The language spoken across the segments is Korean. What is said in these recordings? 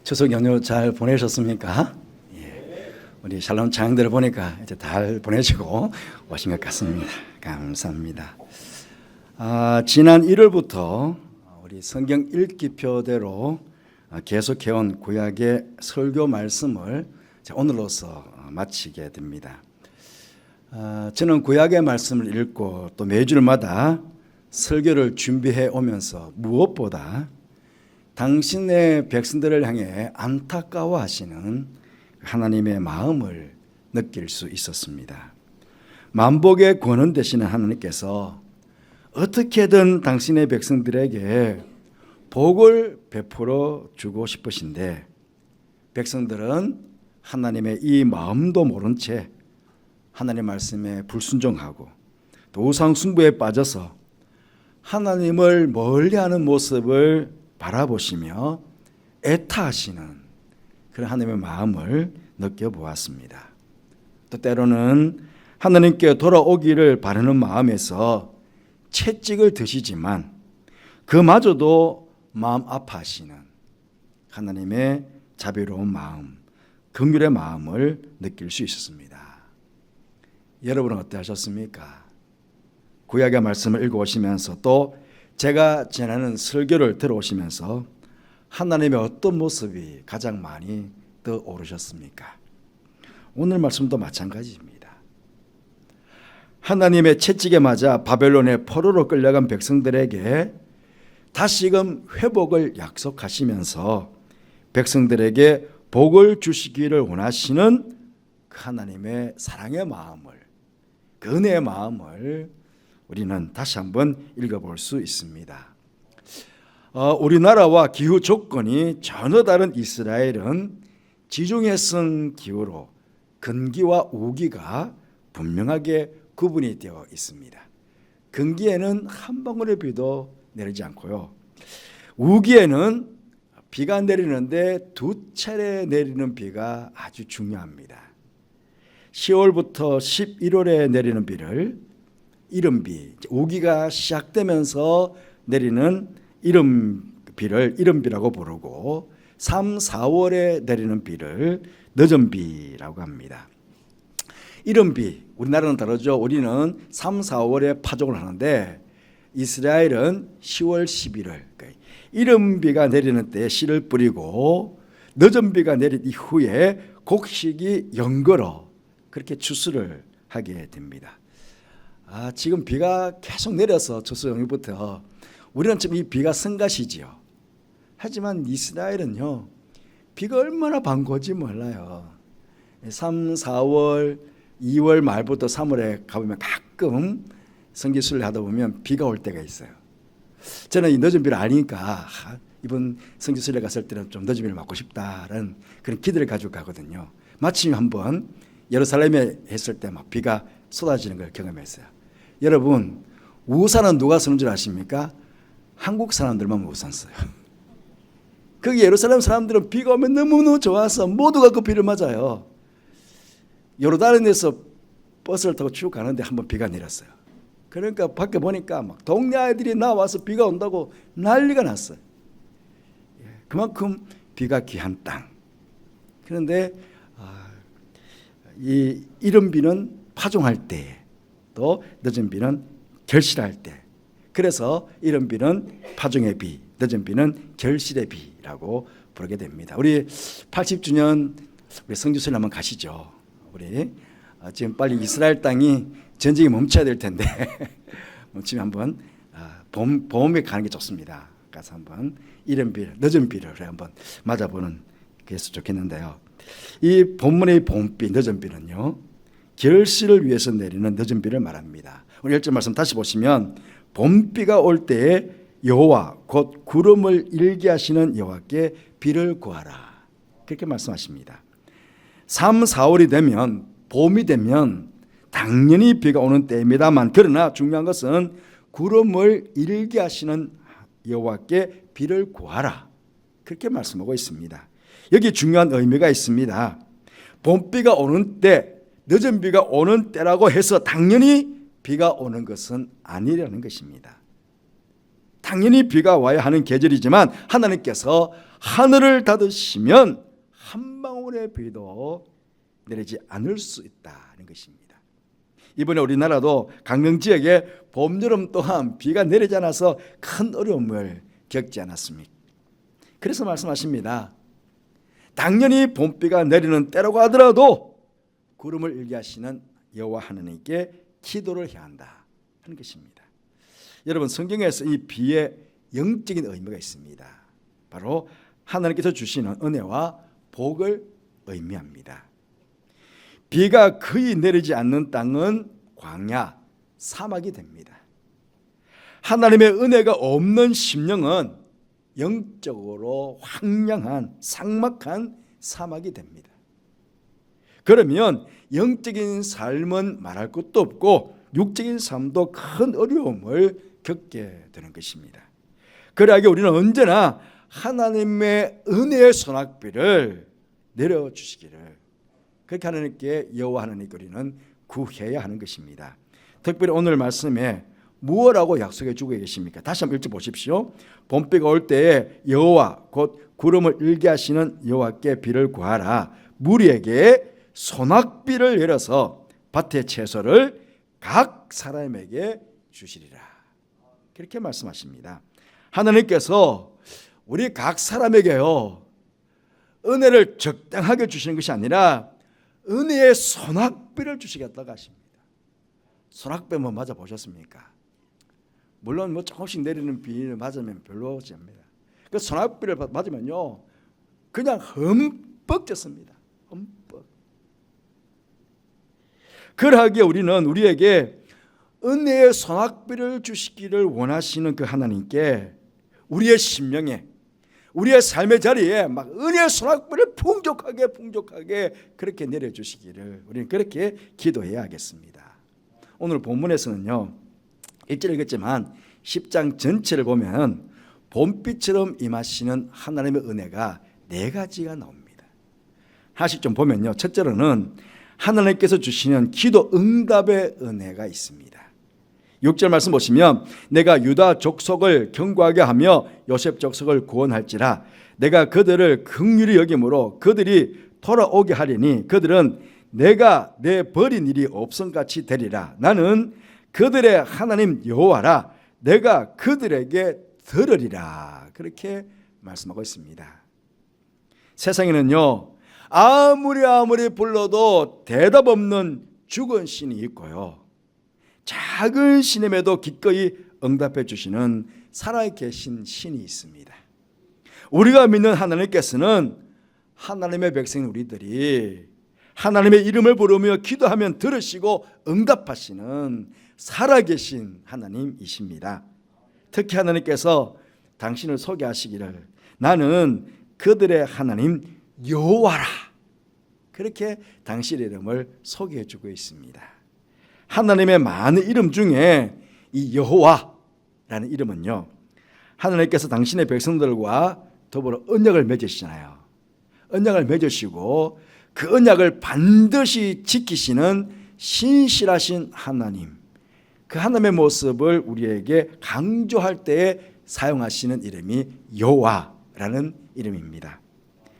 추석 연휴 잘 보내셨습니까? 우리 샬롬 자녀들 보니까 이제 잘 보내시고 오신 것 같습니다. 감사합니다. 지난 1월부터 우리 성경 읽기표대로 계속해온 구약의 설교 말씀을 오늘로서 마치게 됩니다. 저는 구약의 말씀을 읽고 또 매주마다 설교를 준비해 오면서 무엇보다 당신의 백성들을 향해 안타까워하시는 하나님의 마음을 느낄 수 있었습니다. 만복의 권원 되시는 하나님께서 어떻게든 당신의 백성들에게 복을 베풀어 주고 싶으신데 백성들은 하나님의 이 마음도 모른 채 하나님의 말씀에 불순종하고 또 우상 숭배에 빠져서 하나님을 멀리하는 모습을 바라보시며 애타하시는 그런 하나님의 마음을 느껴보았습니다. 또 때로는 하나님께 돌아오기를 바라는 마음에서 채찍을 드시지만 그마저도 마음 아파하시는 하나님의 자비로운 마음, 긍휼의 마음을 느낄 수 있었습니다. 여러분은 어떠하셨습니까? 구약의 말씀을 읽어오시면서 또 제가 전하는 설교를 들어오시면서 하나님의 어떤 모습이 가장 많이 떠오르셨습니까? 오늘 말씀도 마찬가지입니다. 하나님의 채찍에 맞아 바벨론의 포로로 끌려간 백성들에게 다시금 회복을 약속하시면서 백성들에게 복을 주시기를 원하시는 그 하나님의 사랑의 마음을, 그 은혜의 마음을 우리는 다시 한번 읽어볼 수 있습니다. 우리나라와 기후 조건이 전혀 다른 이스라엘은 지중해성 기후로 건기와 우기가 분명하게 구분이 되어 있습니다. 건기에는 한 방울의 비도 내리지 않고요. 우기에는 비가 내리는데 두 차례 내리는 비가 아주 중요합니다. 10월부터 11월에 내리는 비를 이른비, 우기가 시작되면서 내리는 이른비를 이른비라고 부르고 3, 4월에 내리는 비를 늦은비라고 합니다. 이른비, 우리나라는 다르죠. 우리는 3, 4월에 파종을 하는데 이스라엘은 10월, 11월 이른비가 내리는 때에 씨를 뿌리고 늦은비가 내린 이후에 곡식이 연걸어 그렇게 추수를 하게 됩니다. 지금 비가 계속 내려서 추수 연휴부터 우리는 지금 이 비가 성가시지요. 하지만 이스라엘은요, 비가 얼마나 반고지 몰라요. 3, 4월, 2월 말부터 3월에 가보면 가끔 성기순례 하다 보면 비가 올 때가 있어요. 저는 이 늦은 비를 아니까 이번 성지순례 갔을 때는 좀 늦은 비를 맞고 싶다라는 그런 기대를 가지고 가거든요. 마침 한번 예루살렘에 했을 때 막 비가 쏟아지는 걸 경험했어요. 여러분, 우산은 누가 쓰는 줄 아십니까? 한국 사람들만 우산 써요. 거기 예루살렘 사람들은 비가 오면 너무너무 좋아서 모두가 그 비를 맞아요. 요르단에서 버스를 타고 쭉 가는데 한번 비가 내렸어요. 그러니까 밖에 보니까 막 동네 아이들이 나와서 비가 온다고 난리가 났어요. 그만큼 비가 귀한 땅. 그런데 이 이른 비는 파종할 때, 또 늦은 비는 결실할 때. 그래서 이른 비는 파종의 비, 늦은 비는 결실의 비라고 부르게 됩니다. 우리 80주년 우리 성지순례 한번 가시죠. 우리 지금 빨리 이스라엘 땅이 전쟁이 멈춰야 될 텐데 멈추면 한번 봄에 가는 게 좋습니다. 가서 한번 이른 비, 늦은 비를 한번 맞아보는 게 좋겠는데요. 이 본문의 봄비, 늦은 비는요, 결실을 위해서 내리는 늦은 비를 말합니다. 오늘 1절 말씀 다시 보시면 봄비가 올 때에 여호와 곧 구름을 일게 하시는 여호와께 비를 구하라 그렇게 말씀하십니다. 3, 4월이 되면, 봄이 되면 당연히 비가 오는 때입니다만, 그러나 중요한 것은 구름을 일게 하시는 여호와께 비를 구하라 그렇게 말씀하고 있습니다. 여기 중요한 의미가 있습니다. 봄비가 오는 때, 늦은 비가 오는 때라고 해서 당연히 비가 오는 것은 아니라는 것입니다. 당연히 비가 와야 하는 계절이지만 하나님께서 하늘을 닫으시면 한 방울의 비도 내리지 않을 수 있다는 것입니다. 이번에 우리나라도 강릉 지역에 봄, 여름 동안 비가 내리지 않아서 큰 어려움을 겪지 않았습니까? 그래서 말씀하십니다. 당연히 봄비가 내리는 때라고 하더라도 구름을 일게 하시는 여호와 하나님께 기도를 해야 한다 하는 것입니다. 여러분, 성경에서 이 비의 영적인 의미가 있습니다. 바로 하나님께서 주시는 은혜와 복을 의미합니다. 비가 거의 내리지 않는 땅은 광야, 사막이 됩니다. 하나님의 은혜가 없는 심령은 영적으로 황량한 삭막한 사막이 됩니다. 그러면 영적인 삶은 말할 것도 없고 육적인 삶도 큰 어려움을 겪게 되는 것입니다. 그러하게 우리는 언제나 하나님의 은혜의 소낙비를 내려주시기를, 그렇게 하나님께 여호와 하나님께 우리는 구해야 하는 것입니다. 특별히 오늘 말씀에 무엇라고 약속해 주고 계십니까? 다시 한번 읽어 보십시오. 봄비가 올 때에 여호와 곧 구름을 일게 하시는 여호와께 비를 구하라. 무리에게 소낙비를 내려서 밭의 채소를 각 사람에게 주시리라. 그렇게 말씀하십니다. 하나님께서 우리 각 사람에게요, 은혜를 적당하게 주시는 것이 아니라 은혜의 소낙비를 주시겠다고 하십니다. 소낙비 한번 맞아 보셨습니까? 물론 뭐 조금씩 내리는 비를 맞으면 별로지 않습니다. 그 소낙비를 맞으면요 그냥 흠뻑 젖습니다. 흠뻑. 그러하기에 우리는 우리에게 은혜의 소낙비를 주시기를 원하시는 그 하나님께 우리의 심령에, 우리의 삶의 자리에 막 은혜의 소낙비를 풍족하게 그렇게 내려주시기를 우리는 그렇게 기도해야 하겠습니다. 오늘 본문에서는요 1절 읽었지만 10장 전체를 보면 봄비처럼 임하시는 하나님의 은혜가 4가지가 나옵니다. 하나씩 좀 보면요, 첫째로는 하나님께서 주시는 기도 응답의 은혜가 있습니다. 6절 말씀 보시면 내가 유다 족속을 견고하게 하며 요셉 족속을 구원할지라 내가 그들을 긍휼히 여김으로 그들이 돌아오게 하리니 그들은 내가 내 버린 일이 없음같이 되리라. 나는 그들의 하나님 여호와라. 내가 그들에게 들으리라. 그렇게 말씀하고 있습니다. 세상에는요 아무리 불러도 대답 없는 죽은 신이 있고요, 작은 신임에도 기꺼이 응답해 주시는 살아계신 신이 있습니다. 우리가 믿는 하나님께서는 하나님의 백성 우리들이 하나님의 이름을 부르며 기도하면 들으시고 응답하시는 살아계신 하나님이십니다. 특히 하나님께서 당신을 소개하시기를 나는 그들의 하나님 여호와라. 그렇게 당신의 이름을 소개해 주고 있습니다. 하나님의 많은 이름 중에 이 여호와라는 이름은요, 하나님께서 당신의 백성들과 더불어 언약을 맺으시잖아요. 언약을 맺으시고 그 언약을 반드시 지키시는 신실하신 하나님, 그 하나님의 모습을 우리에게 강조할 때에 사용하시는 이름이 여호와라는 이름입니다.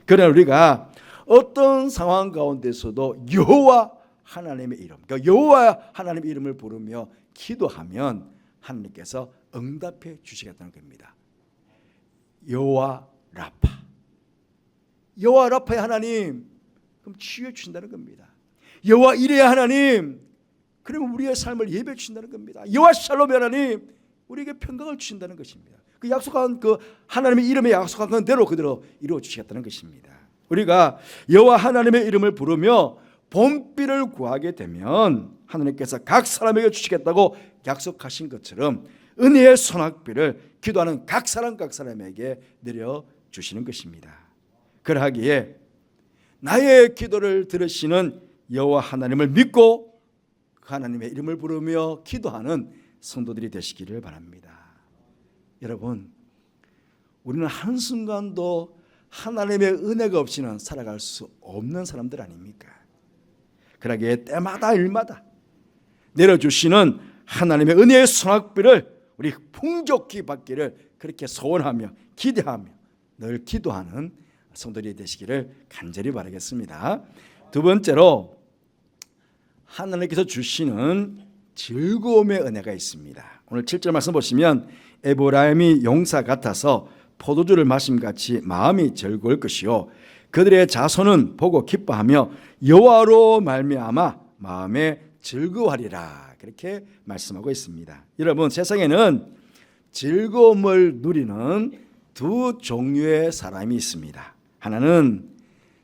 그러나 우리가 어떤 상황 가운데서도 여호와 하나님의 이름, 그러니까 여호와 하나님의 이름을 부르며 기도하면 하나님께서 응답해 주시겠다는 겁니다. 여호와 라파, 여호와 라파의 하나님, 그럼 치유해 주신다는 겁니다. 여호와 이레의 하나님, 그러면 우리의 삶을 예배해 주신다는 겁니다. 여호와 샬롬의 하나님, 우리에게 평강을 주신다는 것입니다. 그 약속한 그 하나님의 이름에 약속한 건 대로 그대로 이루어 주시겠다는 것입니다. 우리가 여호와 하나님의 이름을 부르며 봄비를 구하게 되면 하나님께서 각 사람에게 주시겠다고 약속하신 것처럼 은혜의 소낙비를 기도하는 각 사람에게 내려주시는 것입니다. 그러하기에 나의 기도를 들으시는 여호와 하나님을 믿고 그 하나님의 이름을 부르며 기도하는 성도들이 되시기를 바랍니다. 여러분, 우리는 한순간도 하나님의 은혜가 없이는 살아갈 수 없는 사람들 아닙니까? 그러기에 때마다 일마다 내려주시는 하나님의 은혜의 소낙비를 우리 풍족히 받기를 그렇게 소원하며 기대하며 늘 기도하는 성도들이 되시기를 간절히 바라겠습니다. 두 번째로 하나님께서 주시는 즐거움의 은혜가 있습니다. 오늘 7절 말씀 보시면 에브라임이 용사 같아서 포도주를 마심같이 마음이 즐거울 것이요 그들의 자손은 보고 기뻐하며 여호와로 말미암아 마음에 즐거워하리라. 그렇게 말씀하고 있습니다. 여러분, 세상에는 즐거움을 누리는 두 종류의 사람이 있습니다. 하나는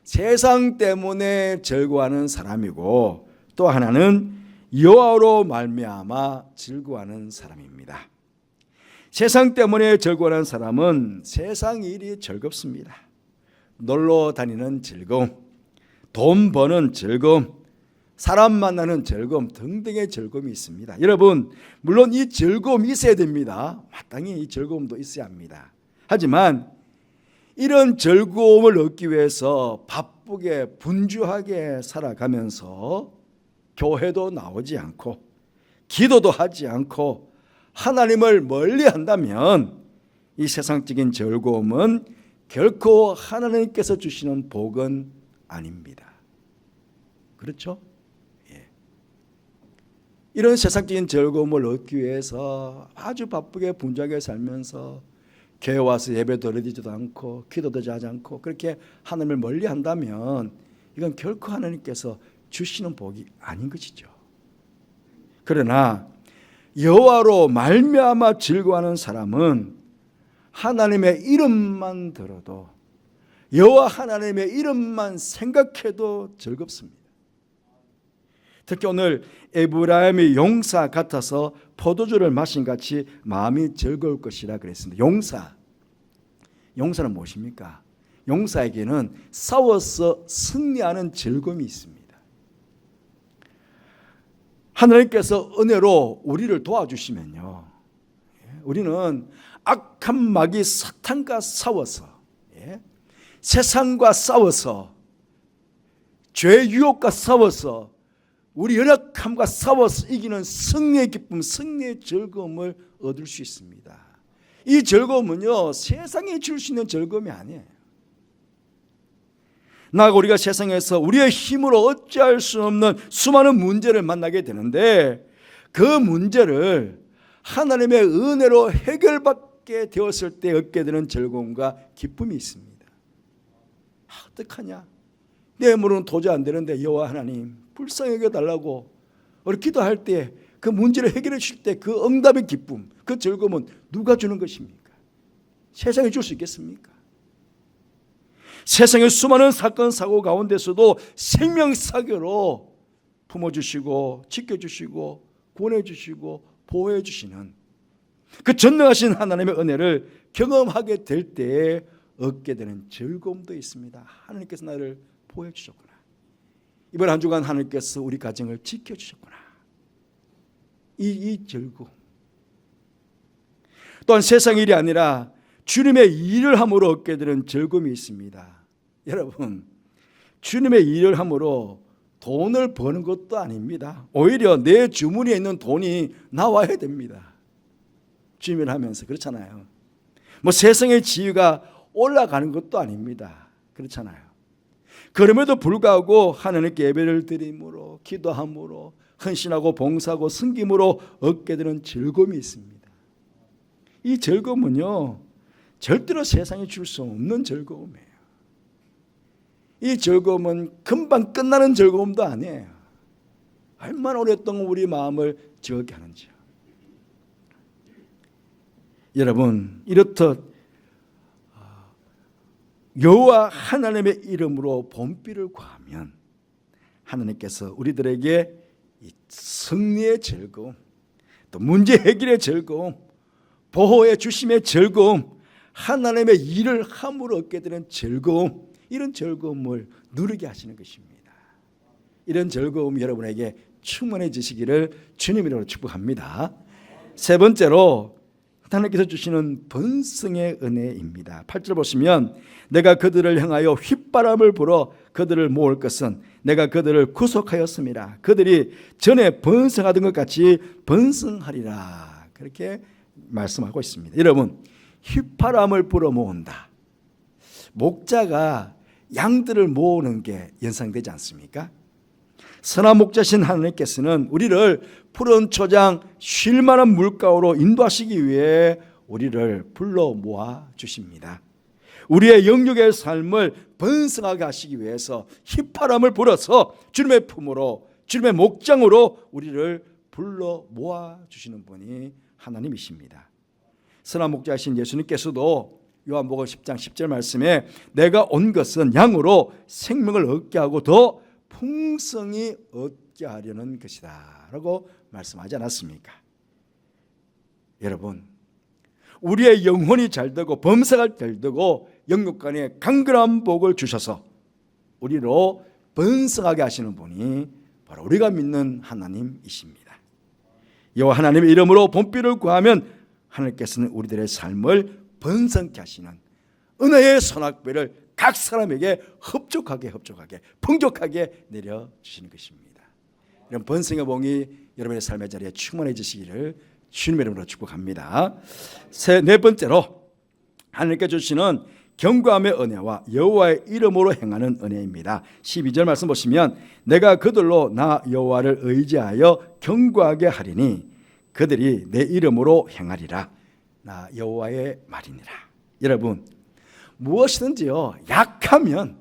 세상 때문에 즐거워하는 사람이고 또 하나는 여호와로 말미암아 즐거워하는 사람입니다. 세상 때문에 즐거워하는 사람은 세상 일이 즐겁습니다. 놀러 다니는 즐거움, 돈 버는 즐거움, 사람 만나는 즐거움 등등의 즐거움이 있습니다. 여러분, 물론 이 즐거움이 있어야 됩니다. 마땅히 이 즐거움도 있어야 합니다. 하지만 이런 즐거움을 얻기 위해서 바쁘게 분주하게 살아가면서 교회도 나오지 않고 기도도 하지 않고 하나님을 멀리 한다면 이 세상적인 즐거움은 결코 하나님께서 주시는 복은 아닙니다. 그렇죠? 예. 이런 세상적인 즐거움을 얻기 위해서 아주 바쁘게 분주하게 살면서 교회 와서 예배도 드리지도 않고 기도도 하지 않고 그렇게 하나님을 멀리 한다면 이건 결코 하나님께서 주시는 복이 아닌 것이죠. 그러나 여호와로 말미암아 즐거워하는 사람은 하나님의 이름만 들어도 여호와 하나님의 이름만 생각해도 즐겁습니다. 특히 오늘 에브라임이 용사 같아서 포도주를 마신 같이 마음이 즐거울 것이라 그랬습니다. 용사는 무엇입니까? 용사에게는 싸워서 승리하는 즐거움이 있습니다. 하나님께서 은혜로 우리를 도와주시면요, 우리는 악한 마귀 사탄과 싸워서, 세상과 싸워서, 죄의 유혹과 싸워서, 우리 연약함과 싸워서 이기는 승리의 기쁨, 승리의 즐거움을 얻을 수 있습니다. 이 즐거움은요, 세상이 줄 수 있는 즐거움이 아니에요. 나아가 우리가 세상에서 우리의 힘으로 어찌할 수 없는 수많은 문제를 만나게 되는데 그 문제를 하나님의 은혜로 해결받게 되었을 때 얻게 되는 즐거움과 기쁨이 있습니다. 어떡하냐? 내 힘으로는 도저히 안 되는데 여호와 하나님 불쌍히 여겨달라고 우리 기도할 때 그 문제를 해결해 주실 때 그 응답의 기쁨, 그 즐거움은 누가 주는 것입니까? 세상이 줄 수 있겠습니까? 세상의 수많은 사건 사고 가운데서도 생명사교로 품어주시고 지켜주시고 구원해주시고 보호해주시는 그 전능하신 하나님의 은혜를 경험하게 될 때에 얻게 되는 즐거움도 있습니다. 하나님께서 나를 보호해주셨구나. 이번 한 주간 하나님께서 우리 가정을 지켜주셨구나. 이 즐거움. 또한 세상 일이 아니라 주님의 일을 함으로 얻게 되는 즐거움이 있습니다. 여러분, 주님의 일을 함으로 돈을 버는 것도 아닙니다. 오히려 내 주머니에 있는 돈이 나와야 됩니다. 주님을 하면서 그렇잖아요. 뭐 세상의 지위가 올라가는 것도 아닙니다. 그렇잖아요. 그럼에도 불구하고 하나님께 예배를 드림으로 기도함으로 헌신하고 봉사하고 섬김으로 얻게 되는 즐거움이 있습니다. 이 즐거움은요, 절대로 세상이 줄 수 없는 즐거움이에요. 이 즐거움은 금방 끝나는 즐거움도 아니에요. 얼마나 오랫동안 우리 마음을 즐겁게 하는지요. 여러분, 이렇듯 여호와 하나님의 이름으로 본비를 구하면 하나님께서 우리들에게 이 승리의 즐거움, 또 문제 해결의 즐거움, 보호해 주심의 즐거움, 하나님의 일을 함으로 얻게 되는 즐거움, 이런 즐거움을 누리게 하시는 것입니다. 이런 즐거움이 여러분에게 충만해지시기를 주님 이름으로 축복합니다. 세 번째로 하나님께서 주시는 번성의 은혜입니다. 8절 보시면 내가 그들을 향하여 휘바람을 불어 그들을 모을 것은 내가 그들을 구속하였습니다. 그들이 전에 번성하던 것 같이 번성하리라. 그렇게 말씀하고 있습니다. 여러분, 휘파람을 불어 모은다. 목자가 양들을 모으는 게 연상되지 않습니까? 선한 목자신 하나님께서는 우리를 푸른 초장 쉴 만한 물가로 인도하시기 위해 우리를 불러 모아 주십니다. 우리의 영육의 삶을 번성하게 하시기 위해서 휘파람을 불어서 주님의 품으로, 주님의 목장으로 우리를 불러 모아 주시는 분이 하나님이십니다. 선한 목자이신 예수님께서도 요한복음 10장 10절 말씀에 내가 온 것은 양으로 생명을 얻게 하고 더 풍성히 얻게 하려는 것이다 라고 말씀하지 않았습니까? 여러분, 우리의 영혼이 잘되고 범사가 잘되고 영육간에 강건한 복을 주셔서 우리로 번성하게 하시는 분이 바로 우리가 믿는 하나님이십니다. 여호와 하나님의 이름으로 본비를 구하면 하나님께서는 우리들의 삶을 번성케 하시는 은혜의 선악배를 각 사람에게 흡족하게 풍족하게 내려주시는 것입니다. 이런 번성의 봉이 여러분의 삶의 자리에 충만해지시기를 주님의 이름으로 축복합니다. 네 번째로 하나님께 주시는 경고함의 은혜와 여호와의 이름으로 행하는 은혜입니다. 12절 말씀 보시면 내가 그들로 나 여호와를 의지하여 경고하게 하리니 그들이 내 이름으로 행하리라. 나 여호와의 말이니라. 여러분, 무엇이든지요 약하면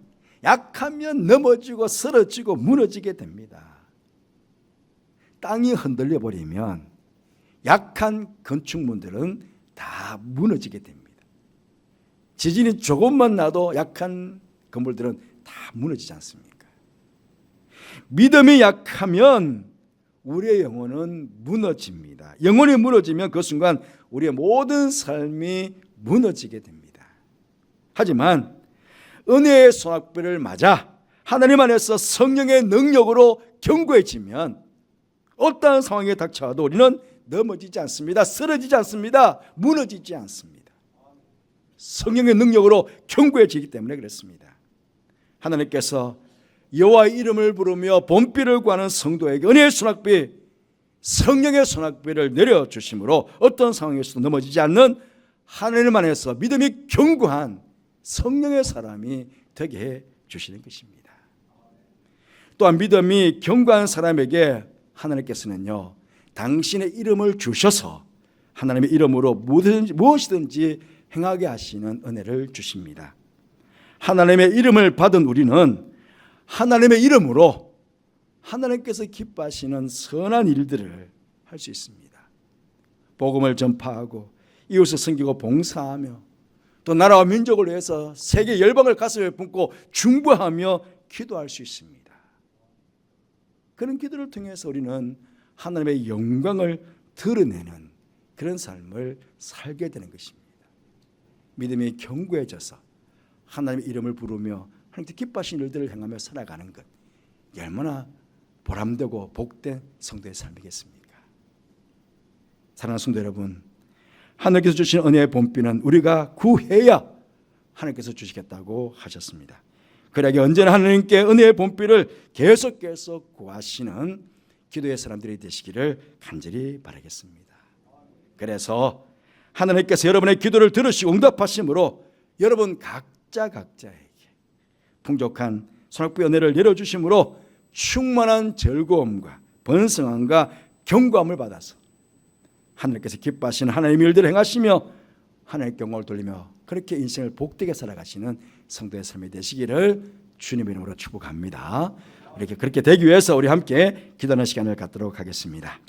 넘어지고 쓰러지고 무너지게 됩니다. 땅이 흔들려 버리면 약한 건축물들은 다 무너지게 됩니다. 지진이 조금만 나도 약한 건물들은 다 무너지지 않습니까? 믿음이 약하면 우리의 영혼은 무너집니다. 영혼이 무너지면 그 순간 우리의 모든 삶이 무너지게 됩니다. 하지만 은혜의 손아귀를 맞아 하나님 안에서 성령의 능력으로 견고해지면 어떠한 상황에 닥쳐와도 우리는 넘어지지 않습니다. 쓰러지지 않습니다. 무너지지 않습니다. 성령의 능력으로 견고해지기 때문에 그렇습니다. 하나님께서 여호와의 이름을 부르며 본비를 구하는 성도에게 은혜의 손아귀, 성령의 손아귀를 내려주심으로 어떤 상황에서도 넘어지지 않는 하나님 안에서 믿음이 견고한 성령의 사람이 되게 해 주시는 것입니다. 또한 믿음이 견고한 사람에게 하나님께서는요 당신의 이름을 주셔서 하나님의 이름으로 무엇이든지 행하게 하시는 은혜를 주십니다. 하나님의 이름을 받은 우리는 하나님의 이름으로 하나님께서 기뻐하시는 선한 일들을 할 수 있습니다. 복음을 전파하고 이웃을 섬기고 봉사하며 또 나라와 민족을 위해서 세계 열방을 가슴에 품고 중보하며 기도할 수 있습니다. 그런 기도를 통해서 우리는 하나님의 영광을 드러내는 그런 삶을 살게 되는 것입니다. 믿음이 견고해져서 하나님의 이름을 부르며 하나님께 기뻐하시는 일들을 행하며 살아가는 것, 얼마나 보람되고 복된 성도의 삶이겠습니까? 사랑하는 성도 여러분, 하나님께서 주신 은혜의 본비는 우리가 구해야 하나님께서 주시겠다고 하셨습니다. 그러기 언제나 하나님께 은혜의 본비를 계속 구하시는 기도의 사람들이 되시기를 간절히 바라겠습니다. 그래서 하나님께서 여러분의 기도를 들으시고 응답하심으로 여러분 각자에게 풍족한 손아귀 은혜를 내려주심으로 충만한 즐거움과 번성함과 견고함을 받아서 하나님께서 기뻐하시는 하나님의 일들을 행하시며 하나님께 영광을 돌리며 그렇게 인생을 복되게 살아가시는 성도의 삶이 되시기를 주님의 이름으로 축복합니다. 이렇게 그렇게 되기 위해서 우리 함께 기도하는 시간을 갖도록 하겠습니다.